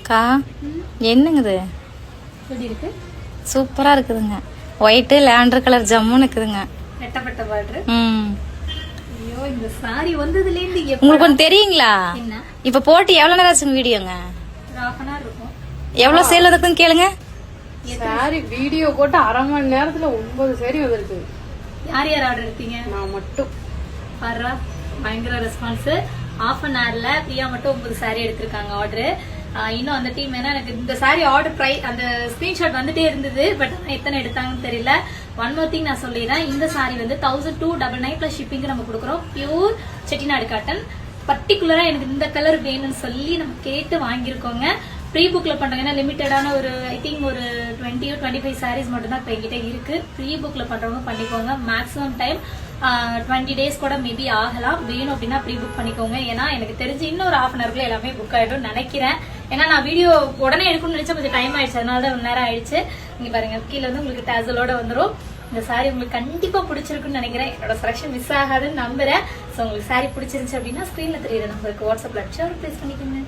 கா என்னங்க இது? எப்படி இருக்கு? சூப்பரா இருக்குதுங்க. ஒயிட் லாவெண்டர் கலர் ஜம்முன்னு இருக்குதுங்க. நெட்டப்பட்ட பார்டர். ஐயோ இந்த சாரி வந்ததுல இருந்து உங்களுக்கு ஒன்று தெரியுங்களா? என்ன? இப்ப போட்டு எவ்வளவு நேரம் ஆச்சுங்க வீடியோங்க? ஒரு 1/2 hour இருக்கும். எவ்வளவு சேல் இருக்குன்னு கேளுங்க. சாரி வீடியோ போட்டு 1/2 மணி நேரத்துல 9 சாரி வந்திருக்கு. யார் யார் ஆர்டர் எடுத்தீங்க? நான் மட்டும். பாரா பயங்கர ரெஸ்பான்ஸ். 1/2 hourல பிரியா மட்டும் 9 சாரி எடுத்திருக்காங்க ஆர்டர். இன்னும் அந்த டீம் ஏன்னா எனக்கு இந்த சாரி ஆர்டர் பிரைஸ் அந்த ஸ்கிரீன்ஷாட் வந்துட்டே இருந்தது. பட் எத்தனை எடுத்தாங்கன்னு தெரியல. ஒன் மோர் திங் நான் சொல்லிடுறேன். இந்த சாரி வந்து 1299 பிளஸ் ஷிப்பிங் நம்ம கொடுக்குறோம். Pure Chettinad cotton. பர்டிகுலரா எனக்கு இந்த கலர் வேணும்னு சொல்லி நம்ம கேட்டு வாங்கியிருக்கோங்க. ப்ரீ புக்ல பண்றாங்க. ஏன்னா லிமிட்டடான ஒரு ஐ திங்க் ஒரு 20 or 25 சாரீஸ் மட்டும் தான் இப்ப என்கிட்ட இருக்கு. ப்ரீ புக்ல பண்றவங்க பண்ணிக்கோங்க. மேக்ஸிமம் டைம் 20 days கூட மேபி ஆகலாம். வேணும் அப்படின்னா ப்ரீ புக் பண்ணிக்கோங்க. ஏன்னா எனக்கு தெரிஞ்சு இன்னொரு 1/2 hour எல்லாமே புக் ஆயிடும் நினைக்கிறேன். ஏன்னா நான் வீடியோ உடனே எடுக்கணும்னு நினைச்சா கொஞ்சம் டைம் ஆயிடுச்சு. அதனால தான் 1 நேரம் ஆயிடுச்சு. நீங்க பாருங்க கீழே வந்து உங்களுக்கு டேசலோட வந்துடும். இந்த சாரி உங்களுக்கு கண்டிப்பா பிடிச்சிருக்குன்னு நினைக்கிறேன். என்னோட செலக்ஷன் மிஸ் ஆகாதுன்னு நம்புறேன். ஸோ உங்களுக்கு சாரி பிடிச்சிருந்துச்சு அப்படின்னா ஸ்கிரீன்ல தெரியுற நம்பருக்கு வாட்ஸ்அப்ல அடிச்சு ப்ளேஸ் பண்ணிக்கோங்க.